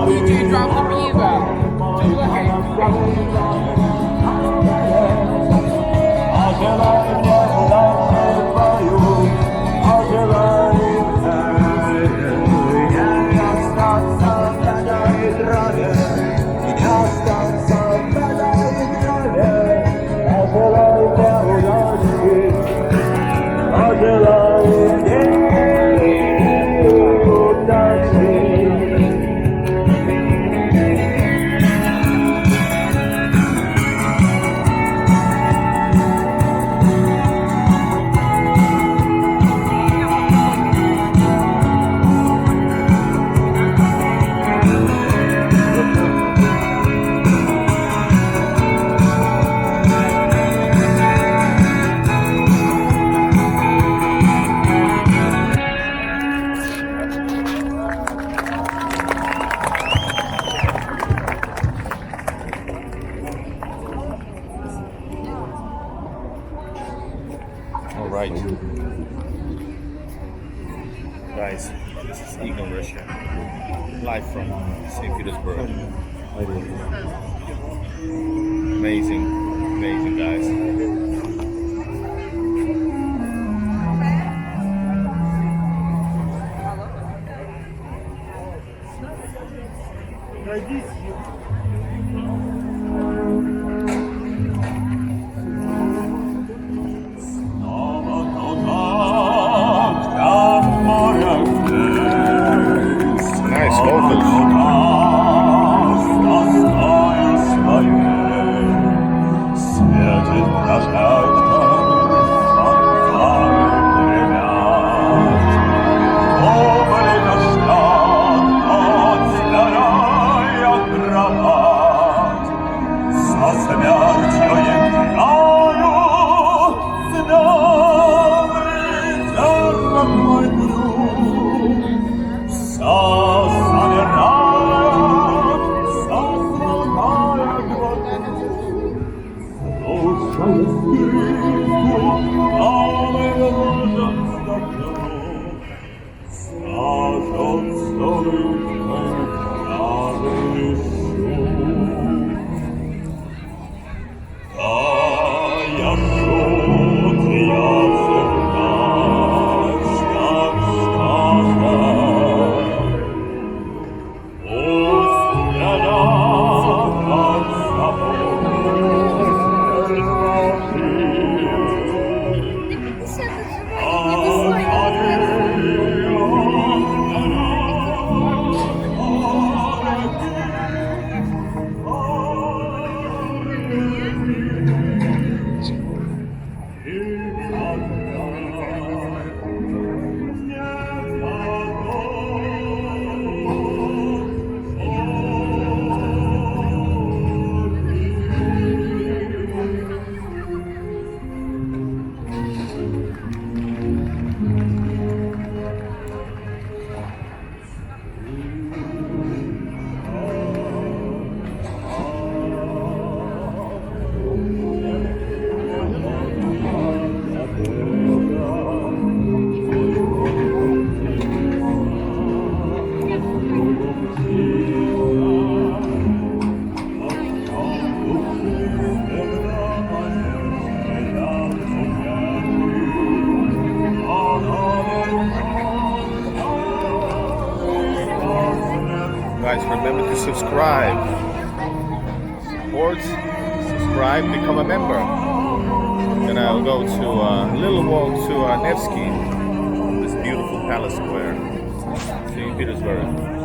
DJ drop the beat out. All right, guys, this is Eagle Russia, live from St. Petersburg. Amazing, amazing, guys. Nice vocals. Guys, remember to subscribe. Support, subscribe, become a member. Then I'll go to a little walk to Nevsky, this beautiful palace square, St. Petersburg.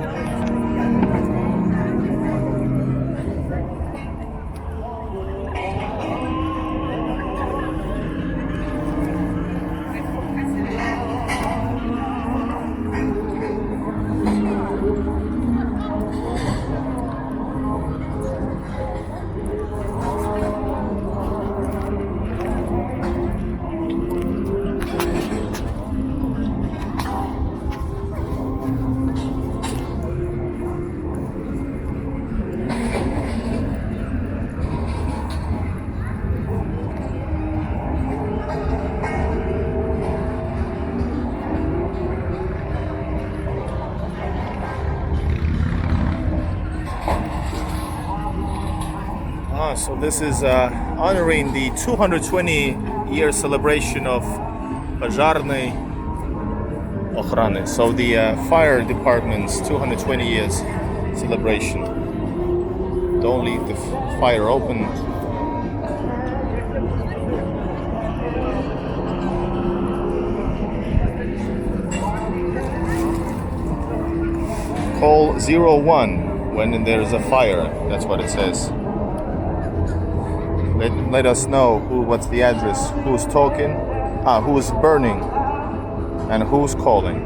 So this is honoring the 220-year celebration of Пожарной охраны. So the fire department's 220 years celebration. Don't leave the fire open. Call 01 when there's a fire. That's what it says. Let us know what's the address, who's talking, who's burning, and who's calling.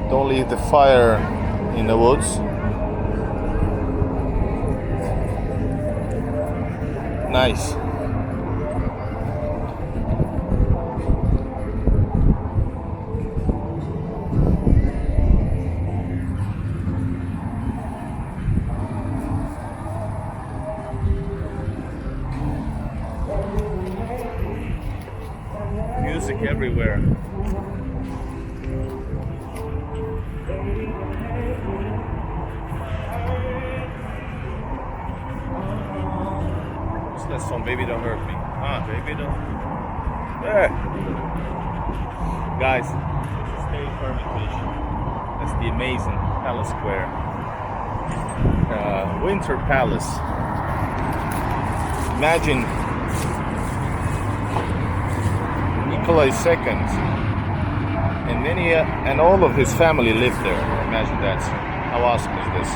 Don't leave the fire in the woods. Nice. Music everywhere. What's that song? Baby Don't Hurt Me. Baby Don't. There. Guys, this is State Hermitage. That's the amazing Palace Square. Winter Palace. Imagine Nikolai II and many and all of his family lived there. Imagine that. How awesome is this?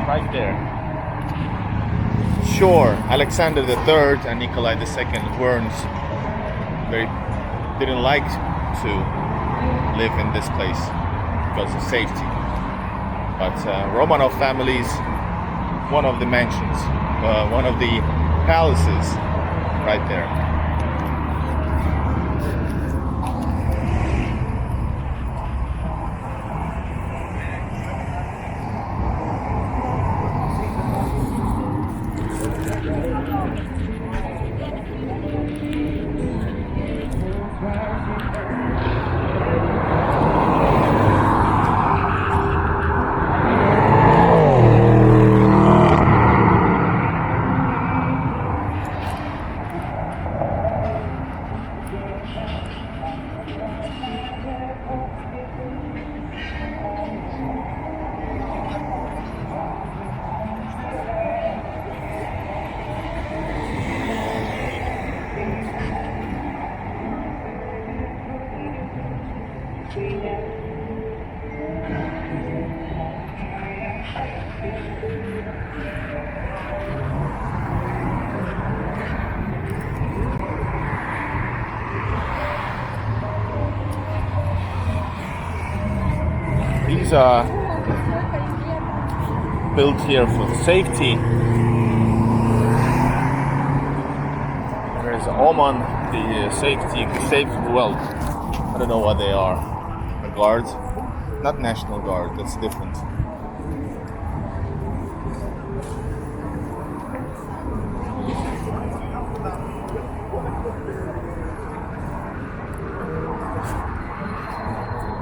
Right there. Sure, Alexander III and Nikolai II didn't like to live in this place because of safety. But Romanov families, one of the mansions, one of the palaces, right there. These are built here for safety. There's Oman, the safety, well, I don't know what they are. A guard, not National Guard, that's different.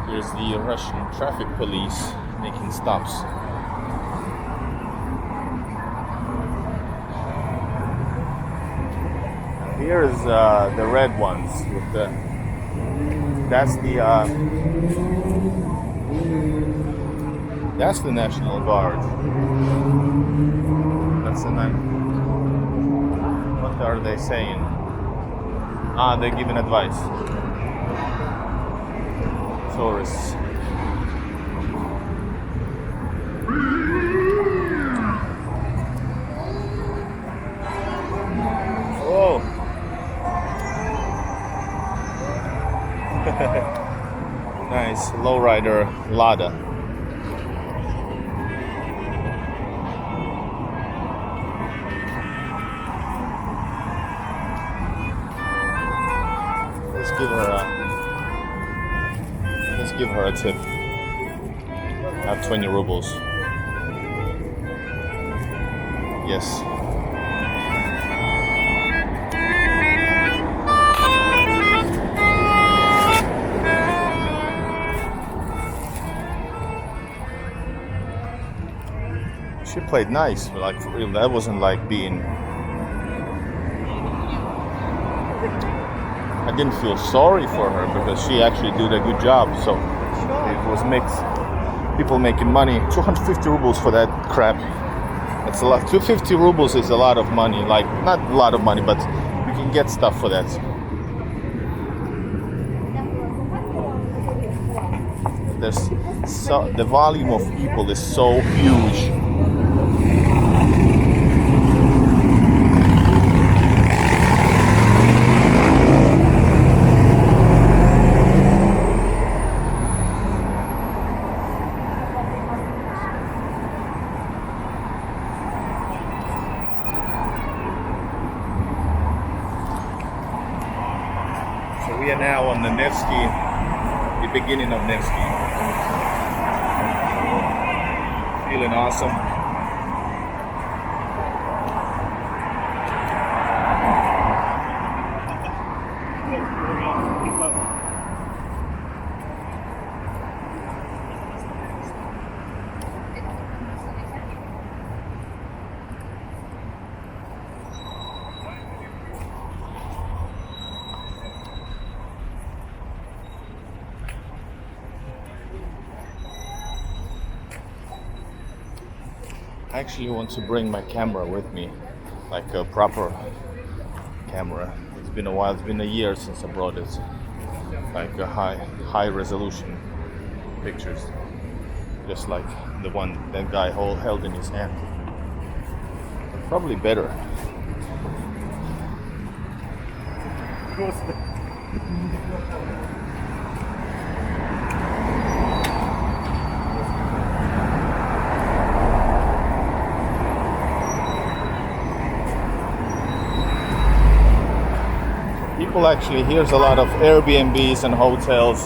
Here's the Russian traffic police making stops. Here is the red ones with that's the National Guard. That's the what are they saying? They're giving advice. Tourists. Whoa. Nice lowrider Lada. Let's give her a tip. I have 20 rubles. Yes. played nice. Like for real, that wasn't like being. I didn't feel sorry for her because she actually did a good job. So it was mixed. People making money. 250 rubles for that crap. That's a lot. 250 rubles is a lot of money. Like not a lot of money, but you can get stuff for that. The volume of people is so huge. So we are now on the Nevsky, the beginning of Nevsky. Feeling awesome. I actually want to bring my camera with me, like a proper camera. It's been a while, it's been a year since I brought it. Like a high resolution pictures. Just like the one that guy held in his hand. Probably better. People actually, here's a lot of Airbnbs and hotels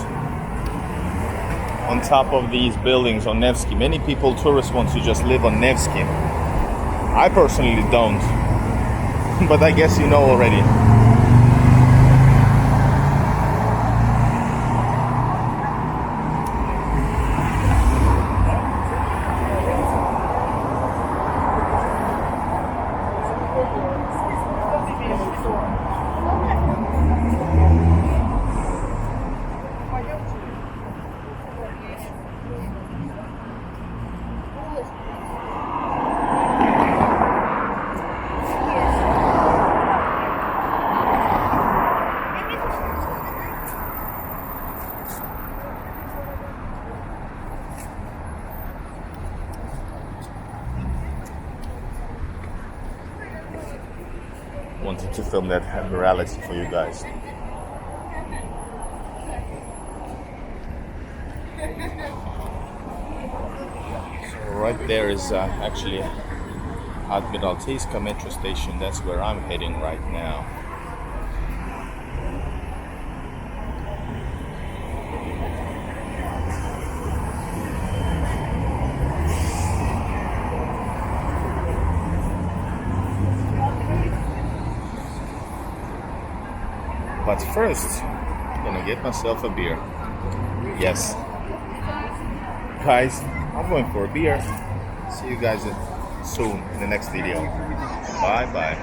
on top of these buildings on Nevsky. Many people, tourists, want to just live on Nevsky. I personally don't, but I guess you know already. Wanted to film that admiralty for you guys. So right there is actually Admiralteyska metro station. That's where I'm heading right now. But first, I'm gonna get myself a beer. Yes. Guys, I'm going for a beer. See you guys soon in the next video. Bye bye.